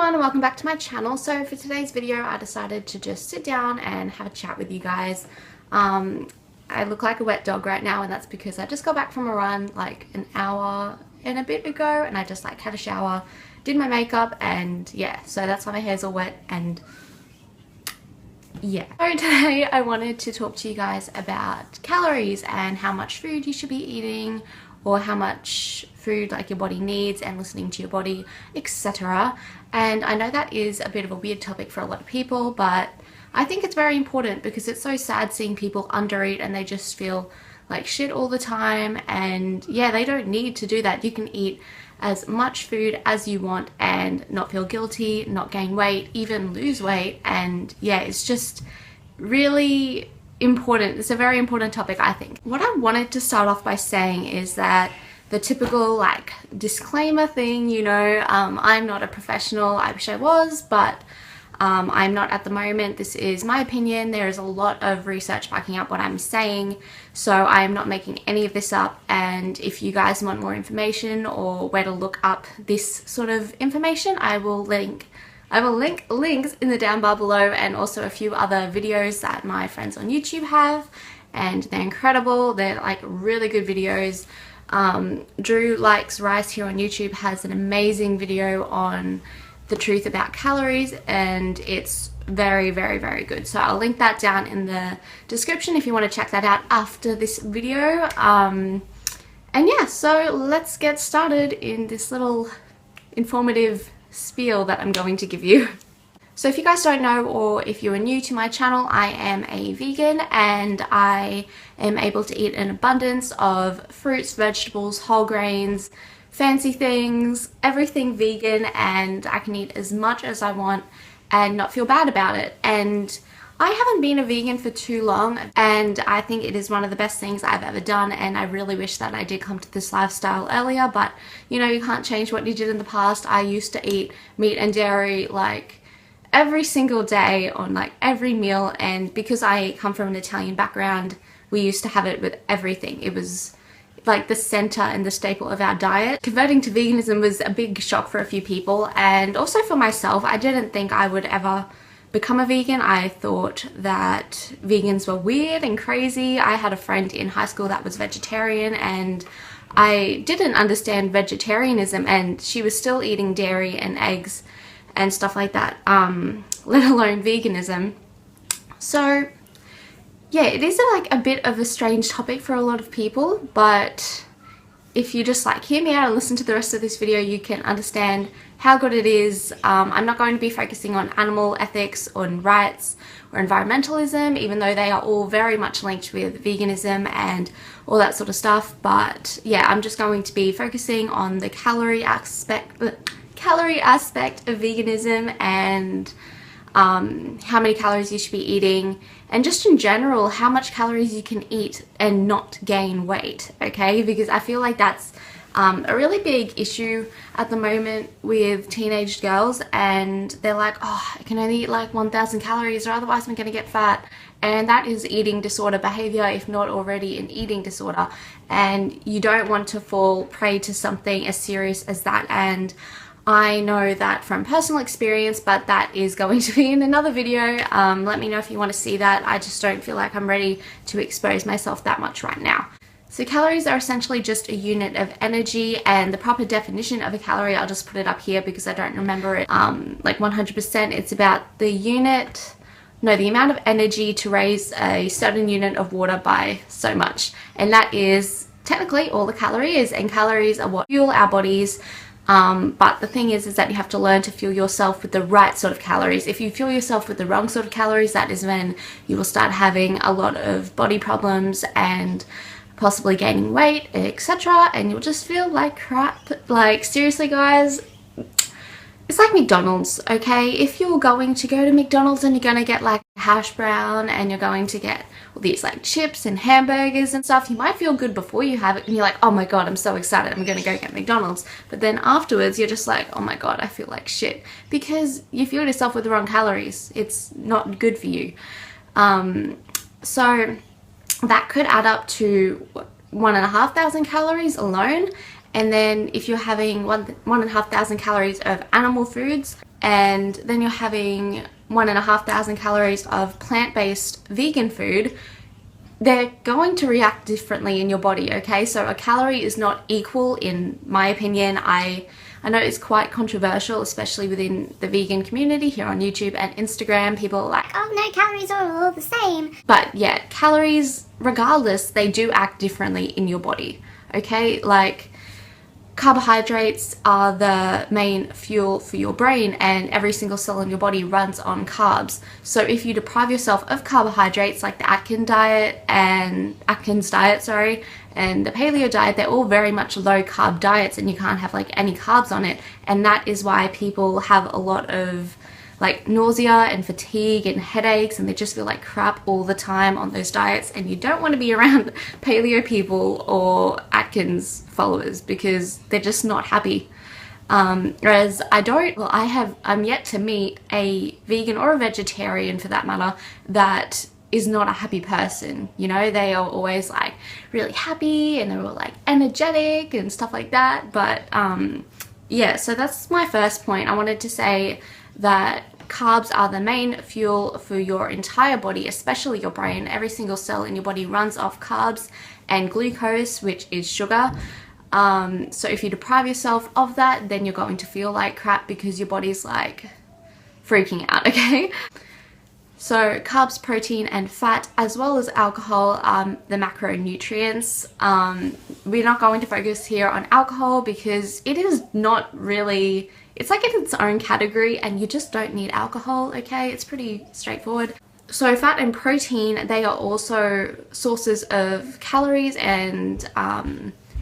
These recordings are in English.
everyone, and welcome back to my channel. So for today's video I decided to just sit down and have a chat with you guys. I look like a wet dog right now, and that's because I just got back from a run like an hour and a bit ago, and I just like had a shower, did my makeup, and yeah, so that's why my hair's all wet. And yeah, so today I wanted to talk to you guys about calories and how much food you should be eating, or how much food like your body needs, and listening to your body, etc. And I know that is a bit of a weird topic for a lot of people, but I think it's very important because it's so sad seeing people undereat and they just feel like shit all the time. And yeah, they don't need to do that. You can eat as much food as you want and not feel guilty, not gain weight, even lose weight. And yeah, it's just really important. It's a very important topic, I think. What I wanted to start off by saying is that the typical like disclaimer thing, you know, I'm not a professional. I wish I was, but I'm not at the moment. This is my opinion. There is a lot of research backing up what I'm saying, so I am not making any of this up. And if you guys want more information or where to look up this sort of information, I will link links in the down bar below, and also a few other videos that my friends on YouTube have, and they're incredible. They're like really good videos. Drew Likes Rice here on YouTube has an amazing video on the truth about calories, and it's very, very, very good. So I'll link that down in the description if you want to check that out after this video. And yeah, so let's get started in this little informative spiel that I'm going to give you. So if you guys don't know, or if you are new to my channel, I am a vegan, and I am able to eat an abundance of fruits, vegetables, whole grains, fancy things, everything vegan, and I can eat as much as I want and not feel bad about it. And I haven't been a vegan for too long, and I think it is one of the best things I've ever done, and I really wish that I did come to this lifestyle earlier, but you know, you can't change what you did in the past. I used to eat meat and dairy like every single day on like every meal, and because I come from an Italian background, we used to have it with everything. It was like the center and the staple of our diet. Converting to veganism was a big shock for a few people, and also for myself. I didn't think I would ever become a vegan. I thought that vegans were weird and crazy. I had a friend in high school that was vegetarian, and I didn't understand vegetarianism, and she was still eating dairy and eggs and stuff like that, let alone veganism. So yeah, it is like a bit of a strange topic for a lot of people, but if you just like hear me out and listen to the rest of this video, you can understand how good it is. I'm not going to be focusing on animal ethics, on rights, or environmentalism, even though they are all very much linked with veganism and all that sort of stuff. But yeah, I'm just going to be focusing on the calorie aspect of veganism, and how many calories you should be eating, and just in general how much calories you can eat and not gain weight, okay? Because I feel like that's a really big issue at the moment with teenage girls, and they're like, oh, I can only eat like 1,000 calories or otherwise I'm gonna get fat. And that is eating disorder behavior, if not already an eating disorder, and you don't want to fall prey to something as serious as that. And I know that from personal experience, but that is going to be in another video. Let me know if you want to see that. I just don't feel like I'm ready to expose myself that much right now. So calories are essentially just a unit of energy, and the proper definition of a calorie, I'll just put it up here because I don't remember it like 100%. It's about the amount of energy to raise a certain unit of water by so much. And that is technically all the calorie is, and calories are what fuel our bodies. But the thing is that you have to learn to fuel yourself with the right sort of calories. If you fuel yourself with the wrong sort of calories, that is when you will start having a lot of body problems and possibly gaining weight, etc. And you'll just feel like crap. Like seriously guys, it's like McDonald's, okay? If you're going to go to McDonald's and you're going to get like a hash brown, and you're going to get all these like chips and hamburgers and stuff, you might feel good before you have it, and you're like, oh my god, I'm so excited, I'm going to go get McDonald's. But then afterwards you're just like, oh my god, I feel like shit, because you fueled yourself with the wrong calories. It's not good for you. So that could add up to 1,500 calories alone. and then if you're having 1,500 calories of animal foods, and then you're having 1,500 calories of plant-based vegan food, they're going to react differently in your body, okay? So a calorie is not equal, in my opinion. I know it's quite controversial, especially within the vegan community here on YouTube and Instagram. People are like, oh no, calories are all the same. But yeah, calories, regardless, they do act differently in your body, okay? Like, carbohydrates are the main fuel for your brain, and every single cell in your body runs on carbs. So if you deprive yourself of carbohydrates, like the Atkins diet, and the paleo diet, they're all very much low carb diets, and you can't have like any carbs on it. And that is why people have a lot of like nausea and fatigue and headaches, and they just feel like crap all the time on those diets. And you don't want to be around paleo people or Atkins followers, because they're just not happy. Whereas I'm yet to meet a vegan or a vegetarian, for that matter, that is not a happy person. You know, they are always like really happy, and they're all like energetic and stuff like that. But yeah, so that's my first point. I wanted to say that carbs are the main fuel for your entire body, especially your brain. Every single cell in your body runs off carbs and glucose, which is sugar. So if you deprive yourself of that, then you're going to feel like crap, because your body's like freaking out, okay? So carbs, protein, and fat, as well as alcohol, the macronutrients. We're not going to focus here on alcohol, because it is not really, it's like in its own category, and you just don't need alcohol, okay? It's pretty straightforward. So fat and protein, they are also sources of calories and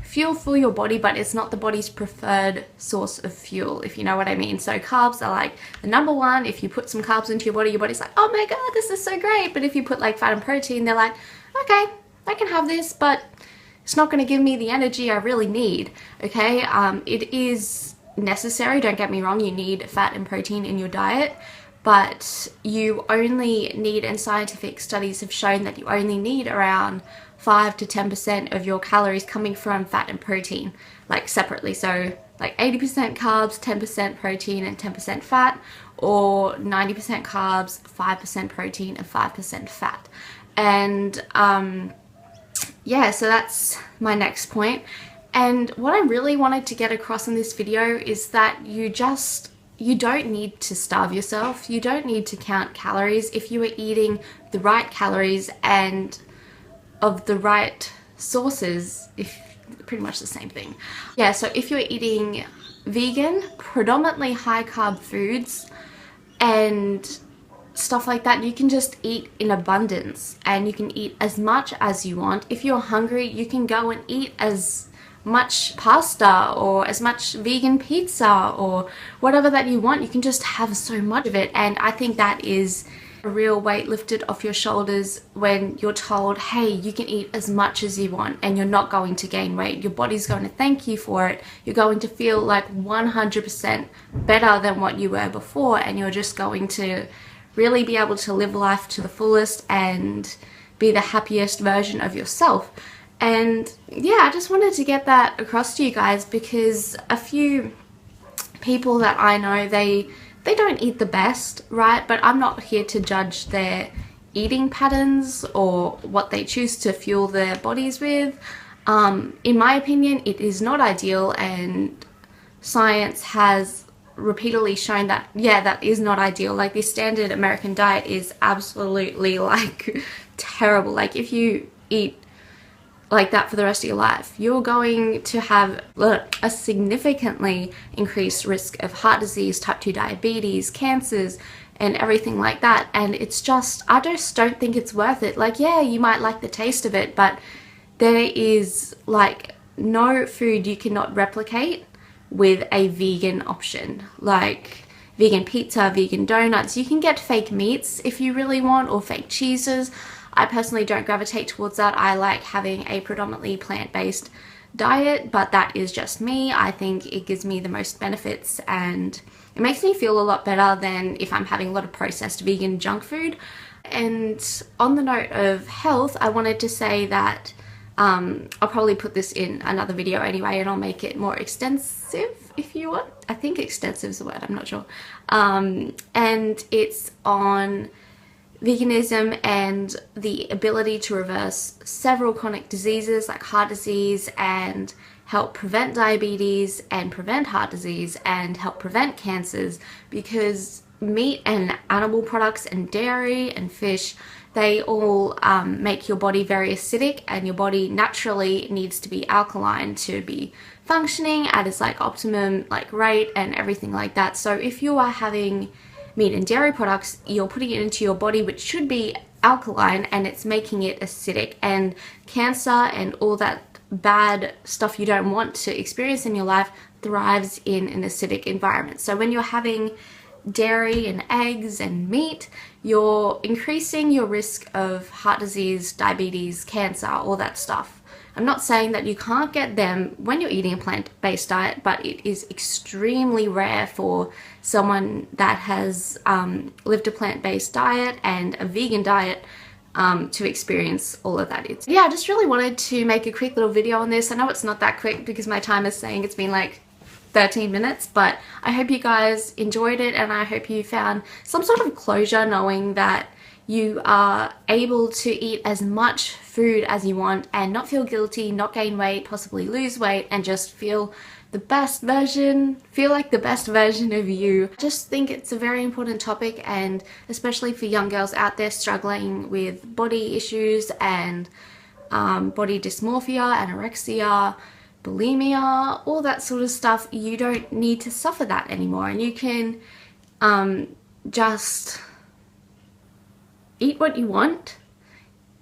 fuel for your body, but it's not the body's preferred source of fuel, if you know what I mean. So carbs are like the number one. If you put some carbs into your body, your body's like, oh my god, this is so great. But if you put like fat and protein, they're like, okay, I can have this, but it's not going to give me the energy I really need, okay? It is necessary, don't get me wrong, you need fat and protein in your diet, but you only need, and scientific studies have shown that you only need around 5 to 10% of your calories coming from fat and protein, like separately. So like 80% carbs, 10% protein, and 10% fat, or 90% carbs, 5% protein, and 5% fat. And yeah, so that's my next point. And what I really wanted to get across in this video is that you don't need to starve yourself. You don't need to count calories if you are eating the right calories and of the right sources. If pretty much the same thing. Yeah, so if you're eating vegan, predominantly high carb foods and stuff like that, you can just eat in abundance, and you can eat as much as you want. If you're hungry, you can go and eat as much pasta or as much vegan pizza or whatever that you want. You can just have so much of it, and I think that is a real weight lifted off your shoulders when you're told, hey, you can eat as much as you want and you're not going to gain weight. Your body's going to thank you for it. You're going to feel like 100% better than what you were before, and you're just going to really be able to live life to the fullest and be the happiest version of yourself. And yeah, I just wanted to get that across to you guys, because a few people that I know, they don't eat the best, right? But I'm not here to judge their eating patterns or what they choose to fuel their bodies with. In my opinion, it is not ideal, and science has repeatedly shown that, yeah, that is not ideal. Like, this standard American diet is absolutely like terrible. Like, if you eat like that for the rest of your life, you're going to have a significantly increased risk of heart disease, type 2 diabetes, cancers, and everything like that. And it's just, I just don't think it's worth it. Like, yeah, you might like the taste of it, but there is like no food you cannot replicate with a vegan option. Like vegan pizza, vegan donuts. You can get fake meats if you really want, or fake cheeses. I personally don't gravitate towards that. I like having a predominantly plant-based diet, but that is just me. I think it gives me the most benefits, and it makes me feel a lot better than if I'm having a lot of processed vegan junk food. And on the note of health, I wanted to say that I'll probably put this in another video anyway, and I'll make it more extensive if you want. I think extensive is the word, I'm not sure. And it's on veganism and the ability to reverse several chronic diseases like heart disease, and help prevent diabetes and prevent heart disease and help prevent cancers, because meat and animal products and dairy and fish, they all make your body very acidic, and your body naturally needs to be alkaline to be functioning at its like optimum like rate and everything like that. So if you are having meat and dairy products, you're putting it into your body which should be alkaline, and it's making it acidic, and cancer and all that bad stuff you don't want to experience in your life thrives in an acidic environment. So when you're having dairy and eggs and meat, you're increasing your risk of heart disease, diabetes, cancer, all that stuff. I'm not saying that you can't get them when you're eating a plant-based diet, but it is extremely rare for someone that has lived a plant-based diet and a vegan diet to experience all of that. Yeah, I just really wanted to make a quick little video on this. I know it's not that quick because my time is saying it's been like 13 minutes, but I hope you guys enjoyed it, and I hope you found some sort of closure knowing that you are able to eat as much food as you want and not feel guilty, not gain weight, possibly lose weight, and just feel the best version, feel like the best version of you. I just think it's a very important topic, and especially for young girls out there struggling with body issues and body dysmorphia, anorexia, bulimia, all that sort of stuff. You don't need to suffer that anymore, and you can just eat what you want.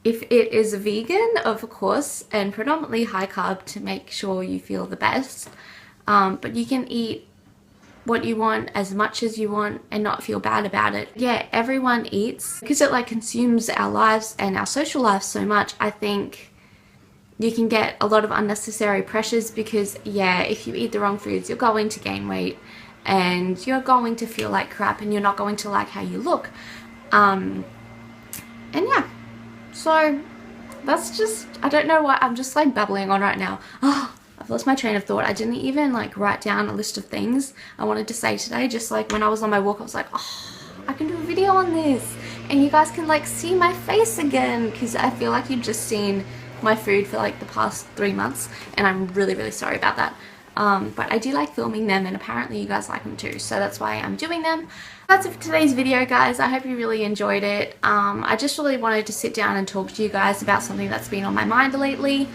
If it is vegan, of course, and predominantly high carb to make sure you feel the best, but you can eat what you want as much as you want and not feel bad about it. Yeah, everyone eats because it like consumes our lives and our social lives so much. I think you can get a lot of unnecessary pressures because, yeah, if you eat the wrong foods, you're going to gain weight and you're going to feel like crap and you're not going to like how you look. And yeah, so that's just, I don't know why, I'm just like babbling on right now. Oh, I've lost my train of thought. I didn't even like write down a list of things I wanted to say today. Just like when I was on my walk, I was like, oh, I can do a video on this. And you guys can like see my face again, because I feel like you've just seen my food for like the past 3 months, and I'm really, really sorry about that. But I do like filming them, and apparently you guys like them too, so that's why I'm doing them. That's it for today's video, guys. I hope you really enjoyed it. I just really wanted to sit down and talk to you guys about something that's been on my mind lately,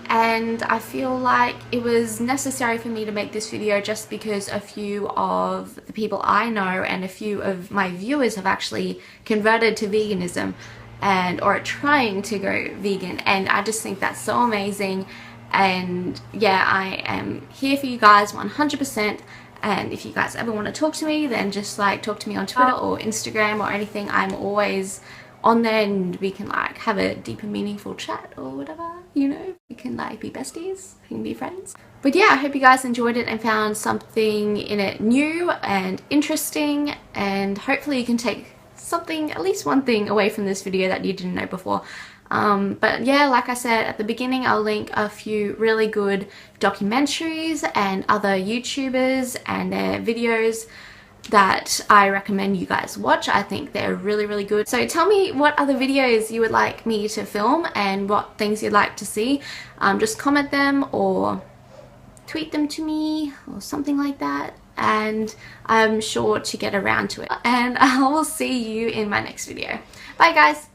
and I feel like it was necessary for me to make this video just because a few of the people I know and a few of my viewers have actually converted to veganism and or are trying to go vegan, and I just think that's so amazing. And yeah, I am here for you guys 100%, and if you guys ever want to talk to me, then just like talk to me on Twitter or Instagram or anything. I'm always on there, and we can like have a deeper meaningful chat or whatever, you know. We can like be besties, we can be friends. But yeah, I hope you guys enjoyed it and found something in it new and interesting, and hopefully you can take something, at least one thing away from this video that you didn't know before. But yeah, like I said at the beginning, I'll link a few really good documentaries and other YouTubers and their videos that I recommend you guys watch. I think they're really, really good. So tell me what other videos you would like me to film and what things you'd like to see. Just comment them or tweet them to me or something like that, and I'm sure to get around to it. And I will see you in my next video. Bye guys!